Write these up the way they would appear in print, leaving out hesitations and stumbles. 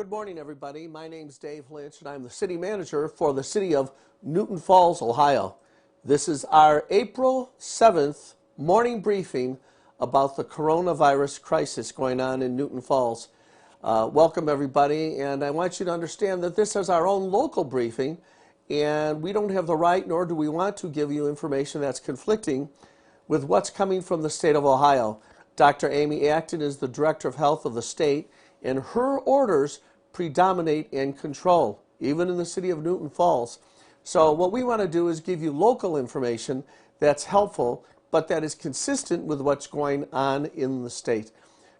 Good morning, everybody. My name's Dave Lynch, and I'm the city manager for the city of Newton Falls, Ohio. This is our April 7th morning briefing about the coronavirus crisis going on in Newton Falls. Welcome, everybody, and I want you to understand that this is our own local briefing, and we don't have the right, nor do we want to give you information that's conflicting with what's coming from the state of Ohio. Dr. Amy Acton is the Director of Health of the state, and her orders predominate and control, even in the city of Newton Falls. So what we want to do is give you local information that's helpful, but that is consistent with what's going on in the state.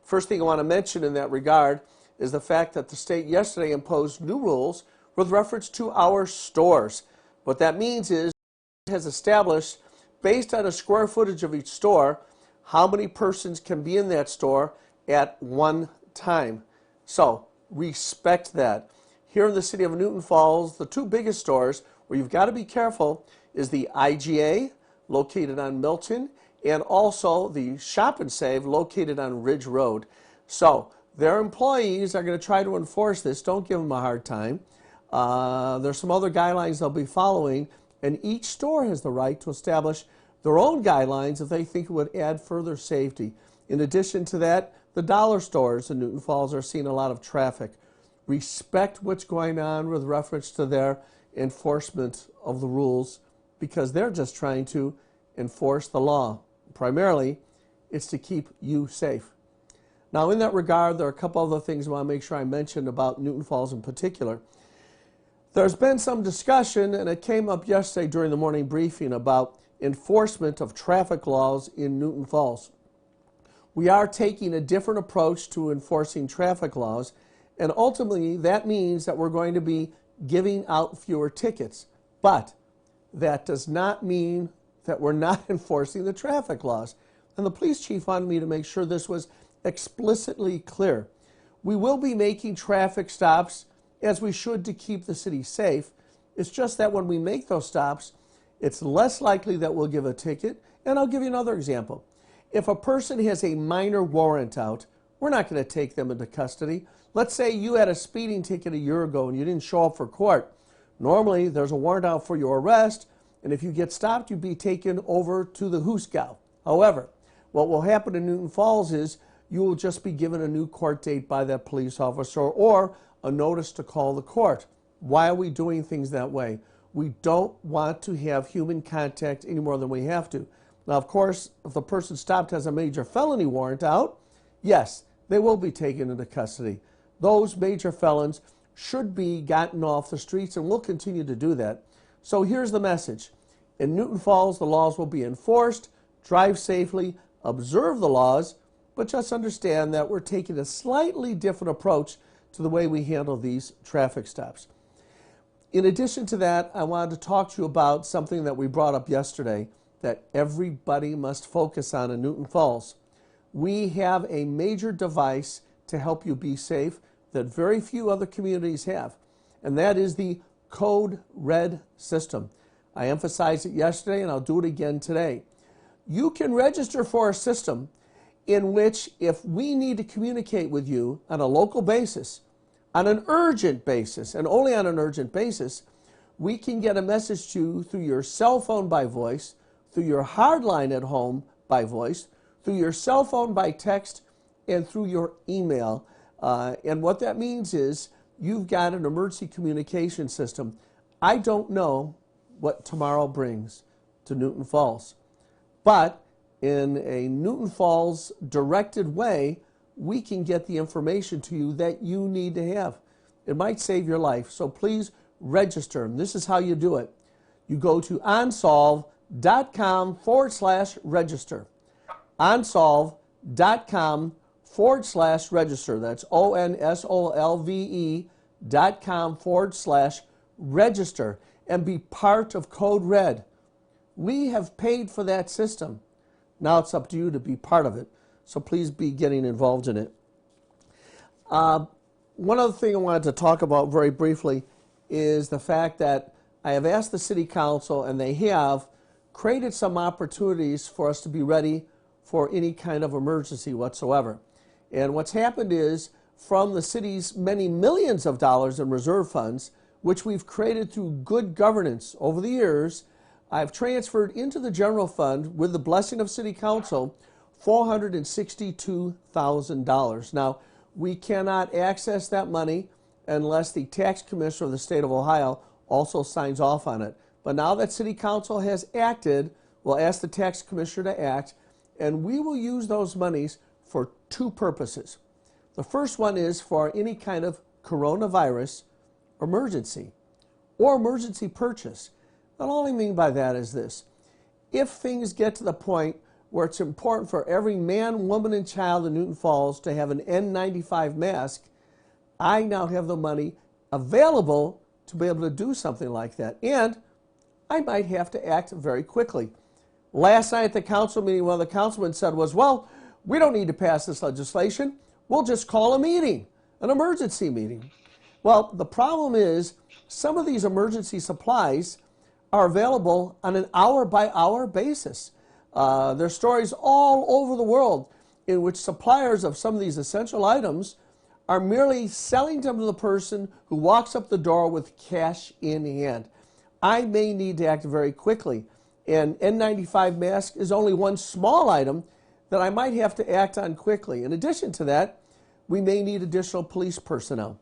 First thing I want to mention in that regard is the fact that the state yesterday imposed new rules with reference to our stores. What that means is it has established, based on a square footage of each store, how many persons can be in that store at one time. So respect that. Here in the city of Newton Falls, the two biggest stores where you've got to be careful is the IGA, located on Milton, and also the Shop and Save, located on Ridge Road. So their employees are going to try to enforce this. Don't give them a hard time. There's some other guidelines they'll be following, and each store has the right to establish their own guidelines if they think it would add further safety. In addition to that, the dollar stores in Newton Falls are seeing a lot of traffic. Respect what's going on with reference to their enforcement of the rules, because they're just trying to enforce the law. Primarily, it's to keep you safe. Now, in that regard, there are a couple other things I want to make sure I mention about Newton Falls in particular. There's been some discussion, and it came up yesterday during the morning briefing, about enforcement of traffic laws in Newton Falls. We are taking a different approach to enforcing traffic laws, and ultimately that means that we're going to be giving out fewer tickets. But that does not mean that we're not enforcing the traffic laws. And the police chief wanted me to make sure this was explicitly clear. We will be making traffic stops, as we should, to keep the city safe. It's just that when we make those stops, it's less likely that we'll give a ticket. And I'll give you another example. If a person has a minor warrant out, we're not going to take them into custody. Let's say you had a speeding ticket a year ago and you didn't show up for court. Normally, there's a warrant out for your arrest, and if you get stopped, you'd be taken over to the Hooskow. However, what will happen in Newton Falls is you will just be given a new court date by that police officer or a notice to call the court. Why are we doing things that way? We don't want to have human contact any more than we have to. Now, of course, if the person stopped has a major felony warrant out, yes, they will be taken into custody. Those major felons should be gotten off the streets, and we'll continue to do that. So here's the message. In Newton Falls, the laws will be enforced. Drive safely, observe the laws, but just understand that we're taking a slightly different approach to the way we handle these traffic stops. In addition to that, I wanted to talk to you about something that we brought up yesterday that everybody must focus on in Newton Falls. We have a major device to help you be safe that very few other communities have, and that is the Code Red system. I emphasized it yesterday, and I'll do it again today. You can register for a system in which, if we need to communicate with you on a local basis, on an urgent basis, and only on an urgent basis, we can get a message to you through your cell phone by voice, through your hard line at home by voice, through your cell phone by text, and through your email. And what that means is you've got an emergency communication system. I don't know what tomorrow brings to Newton Falls, but in a Newton Falls directed way, we can get the information to you that you need to have. It might save your life, so please register. And this is how you do it. You go to onsolve.com/register. onsolve.com/register. That's onsolve.com/register, and be part of Code Red. We have paid for that system. Now it's up to you to be part of it. So please be getting involved in it. One other thing I wanted to talk about very briefly is the fact that I have asked the City Council, and they have created some opportunities for us to be ready for any kind of emergency whatsoever. And what's happened is, from the city's many millions of dollars in reserve funds, which we've created through good governance over the years, I've transferred into the general fund, with the blessing of City Council, $462,000. Now, we cannot access that money unless the tax commissioner of the state of Ohio also signs off on it. But now that City Council has acted, we'll ask the tax commissioner to act, and we will use those monies for two purposes. The first one is for any kind of coronavirus emergency or emergency purchase. And all I mean by that is this: if things get to the point where it's important for every man, woman, and child in Newton Falls to have an N95 mask, I now have the money available to be able to do something like that. And I might have to act very quickly. Last night at the council meeting, one of the councilmen said was, well, we don't need to pass this legislation. We'll just call a meeting, an emergency meeting. Well, the problem is some of these emergency supplies are available on an hour-by-hour basis. There's stories all over the world in which suppliers of some of these essential items are merely selling them to the person who walks up the door with cash in hand. I may need to act very quickly, and N95 mask is only one small item that I might have to act on quickly. In addition to that, we may need additional police personnel.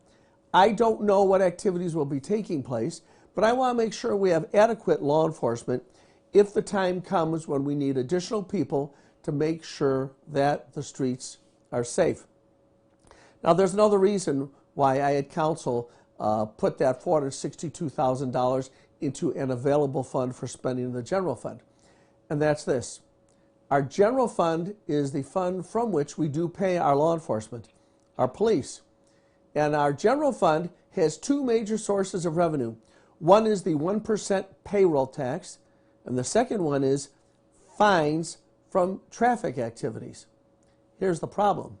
I don't know what activities will be taking place, but I want to make sure we have adequate law enforcement if the time comes when we need additional people to make sure that the streets are safe. Now, there's another reason why I had council put that $462,000 into an available fund for spending in the general fund, and that's this. Our general fund is the fund from which we do pay our law enforcement, our police. And our general fund has two major sources of revenue. One is the 1% payroll tax, and the second one is fines from traffic activities. Here's the problem.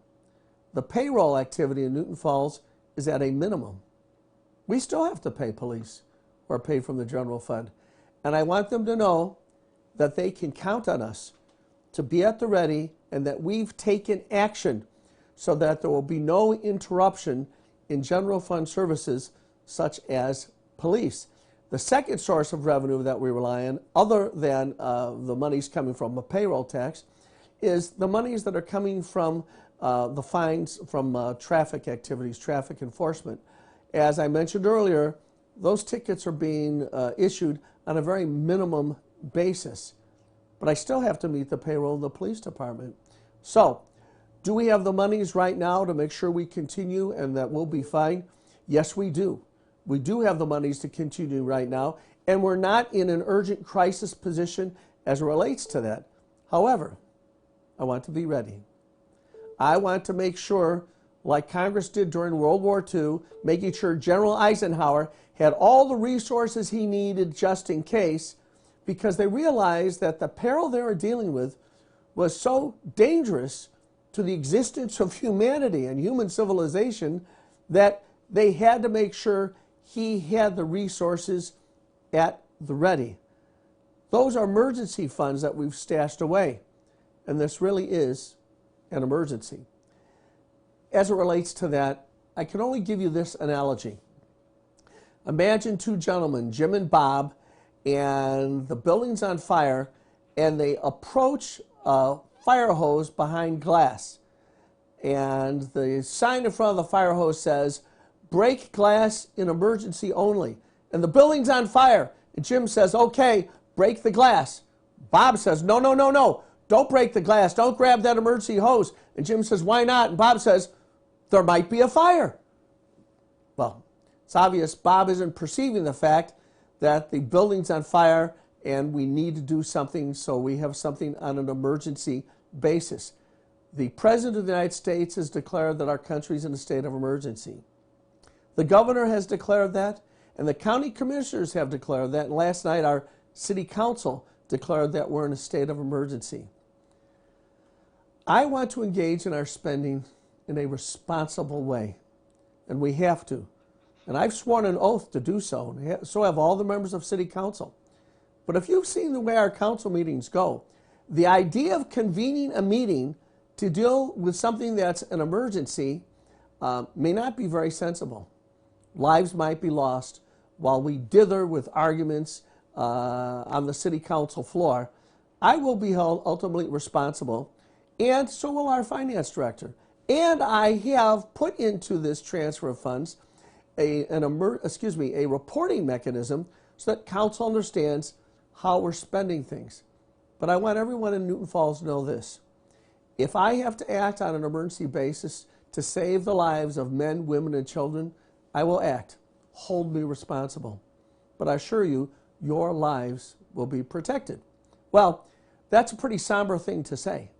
The payroll activity in Newton Falls is at a minimum. We still have to pay police or pay from the general fund. And I want them to know that they can count on us to be at the ready and that we've taken action so that there will be no interruption in general fund services such as police. The second source of revenue that we rely on, other than the monies coming from a payroll tax, is the monies that are coming from the fines from traffic activities, traffic enforcement. As I mentioned earlier, those tickets are being issued on a very minimum basis. But I still have to meet the payroll of the police department. So, do we have the monies right now to make sure we continue and that we'll be fine? Yes, we do. We do have the monies to continue right now, and we're not in an urgent crisis position as it relates to that. However, I want to be ready. I want to make sure, like Congress did during World War II, making sure General Eisenhower had all the resources he needed just in case, because they realized that the peril they were dealing with was so dangerous to the existence of humanity and human civilization that they had to make sure he had the resources at the ready. Those are emergency funds that we've stashed away, and this really is an emergency. As it relates to that, I can only give you this analogy. Imagine two gentlemen, Jim and Bob, and the building's on fire, and they approach a fire hose behind glass. And the sign in front of the fire hose says, "Break glass in emergency only." And the building's on fire. And Jim says, "Okay, break the glass." Bob says, "No, no, no, no. Don't break the glass. Don't grab that emergency hose." And Jim says, "Why not?" And Bob says, "There might be a fire." Well, it's obvious Bob isn't perceiving the fact that the building's on fire and we need to do something, so we have something on an emergency basis. The President of the United States has declared that our country's in a state of emergency. The governor has declared that, and the county commissioners have declared that, and last night our city council declared that we're in a state of emergency. I want to engage in our spending in a responsible way, and we have to. And I've sworn an oath to do so, and so have all the members of City Council. But if you've seen the way our council meetings go, the idea of convening a meeting to deal with something that's an emergency, may not be very sensible. Lives might be lost while we dither with arguments on the city council floor. I will be held ultimately responsible, and so will our finance director. And I have put into this transfer of funds a reporting mechanism so that council understands how we're spending things. But I want everyone in Newton Falls to know this. If I have to act on an emergency basis to save the lives of men, women, and children, I will act. Hold me responsible. But I assure you, your lives will be protected. Well, that's a pretty somber thing to say.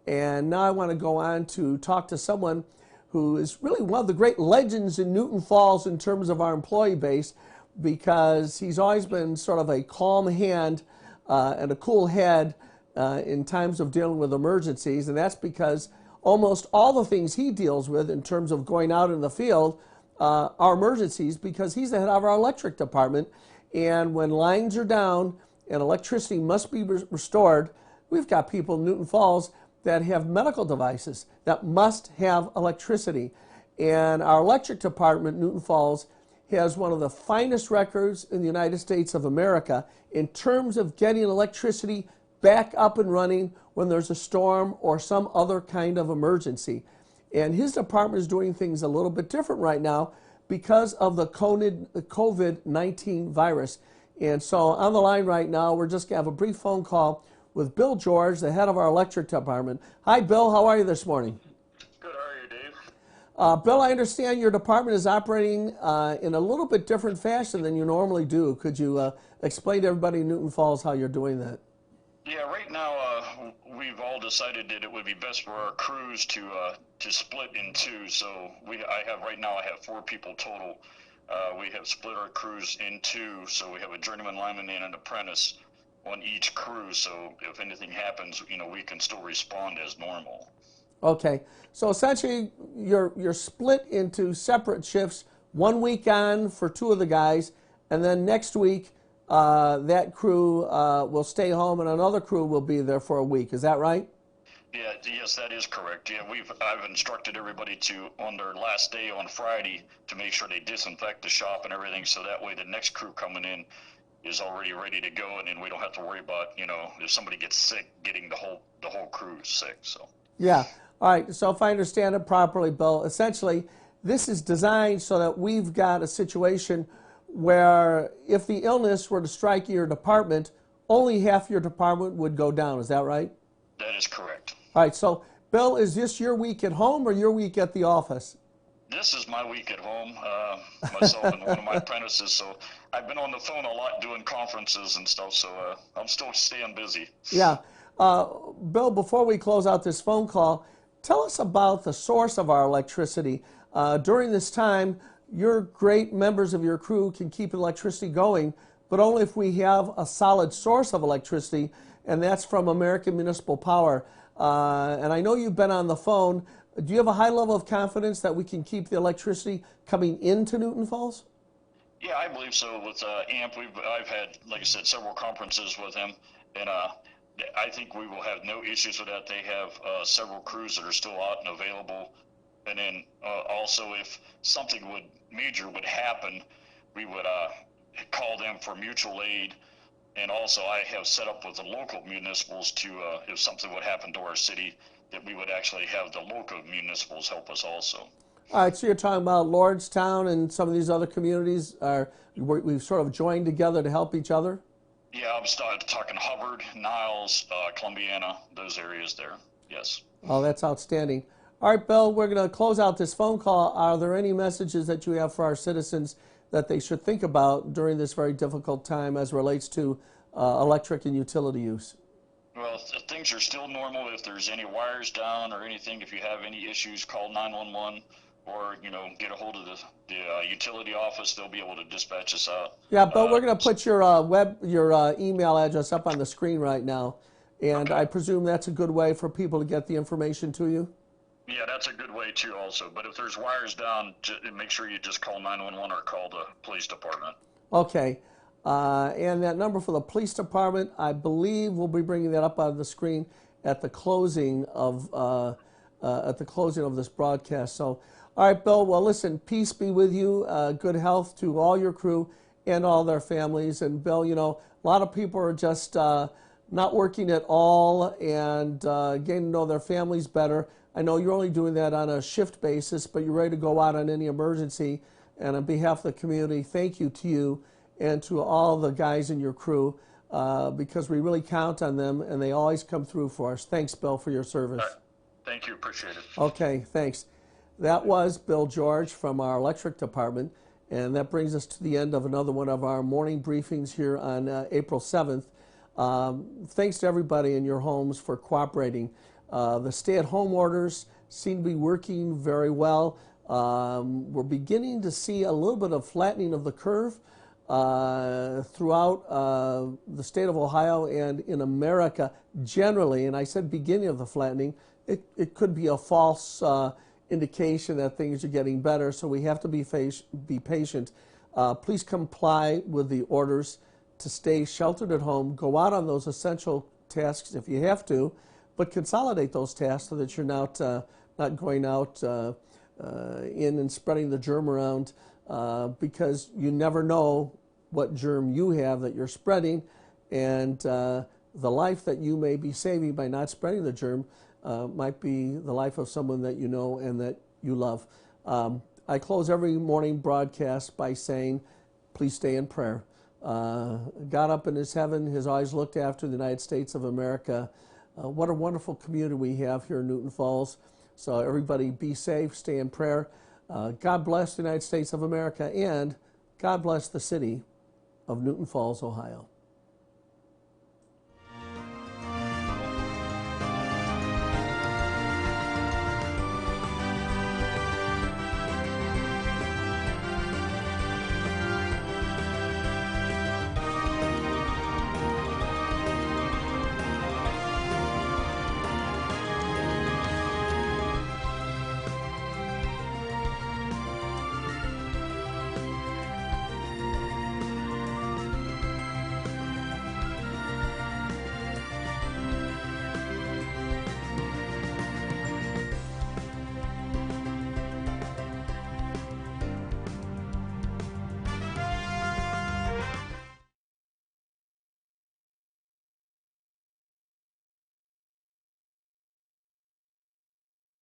And now I want to go on to talk to someone who is really one of the great legends in Newton Falls in terms of our employee base, because he's always been sort of a calm hand and a cool head in times of dealing with emergencies. And that's because almost all the things he deals with in terms of going out in the field are emergencies, because he's the head of our electric department. And when lines are down and electricity must be restored, we've got people in Newton Falls that have medical devices that must have electricity. And our electric department, Newton Falls, has one of the finest records in the United States of America in terms of getting electricity back up and running when there's a storm or some other kind of emergency. And his department is doing things a little bit different right now because of the COVID-19 virus. And so on the line right now, we're just going to have a brief phone call with Bill George, the head of our electric department. Hi, Bill. How are you this morning? Good. How are you, Dave? Bill, I understand your department is operating in a little bit different fashion than you normally do. Could you explain to everybody in Newton Falls how you're doing that? Yeah, right now we've all decided that it would be best for our crews to split in two. So I have 4 people total. We have split our crews in two. So we have a journeyman lineman and an apprentice on each crew. So if anything happens, we can still respond as normal. Okay, so essentially you're split into separate shifts. 1 week on for 2 of the guys, and then next week that crew will stay home and another crew will be there for a week. Is that right? Yeah, yes, that is correct. Yeah, I've instructed everybody to, on their last day on Friday, to make sure they disinfect the shop and everything, so that way the next crew coming in is already ready to go, and then we don't have to worry about, if somebody gets sick, getting the whole crew sick. So yeah. All right, so if I understand it properly, Bill, essentially this is designed so that we've got a situation where if the illness were to strike your department, only half your department would go down. Is that right? That is correct. All right, so Bill, is this your week at home or your week at the office? This is my week at home, myself and one of my apprentices. So I've been on the phone a lot doing conferences and stuff, so I'm still staying busy. Yeah. Bill, before we close out this phone call, tell us about the source of our electricity. During this time, your great members of your crew can keep electricity going, but only if we have a solid source of electricity, and that's from American Municipal Power. And I know you've been on the phone. Do you have a high level of confidence that we can keep the electricity coming into Newton Falls? Yeah, I believe so. With AMP, I've had, like I said, several conferences with him, and I think we will have no issues with that. They have several crews that are still out and available. And then also, if something major would happen, we would call them for mutual aid. And also, I have set up with the local municipals to, if something would happen to our city, that we would actually have the local municipals help us also. All right, so you're talking about Lordstown and some of these other communities. We've sort of joined together to help each other? Yeah, I'm talking Hubbard, Niles, Columbiana, those areas there, yes. Oh, that's outstanding. All right, Bill, we're going to close out this phone call. Are there any messages that you have for our citizens that they should think about during this very difficult time as relates to electric and utility use? Well, things are still normal. If there's any wires down or anything, if you have any issues, call 911 or, get a hold of the utility office. They'll be able to dispatch us out. Yeah, Bill, we're going to put your email address up on the screen right now, and Okay. I presume that's a good way for people to get the information to you? Yeah, that's a good way too also. But if there's wires down, make sure you just call 911 or call the police department. Okay. And that number for the police department, I believe we'll be bringing that up on the screen at the closing of this broadcast. So All right, Bill. Well, listen, peace be with you. Good health to all your crew and all their families. And Bill, you know, a lot of people are just not working at all and getting to know their families better. I know you're only doing that on a shift basis, but you're ready to go out on any emergency. And on behalf of the community, thank you to you and to all the guys in your crew because we really count on them and they always come through for us. Thanks, Bill, for your service. Thank you. Appreciate it. Okay, thanks. That was Bill George from our electric department. And that brings us to the end of another one of our morning briefings here on April 7th. Thanks to everybody in your homes for cooperating. The stay-at-home orders seem to be working very well. We're beginning to see a little bit of flattening of the curve throughout the state of Ohio and in America generally. And I said beginning of the flattening. It could be a false indication that things are getting better, so we have to be patient. Please comply with the orders to stay sheltered at home. Go out on those essential tasks if you have to, but consolidate those tasks so that you're not going out in and spreading the germ around because you never know what germ you have that you're spreading, and the life that you may be saving by not spreading the germ might be the life of someone that you know and that you love. I close every morning broadcast by saying, please stay in prayer. God up in his heaven has always looked after the United States of America. What a wonderful community we have here in Newton Falls. So everybody be safe, stay in prayer. God bless the United States of America, and God bless the city of Newton Falls, Ohio.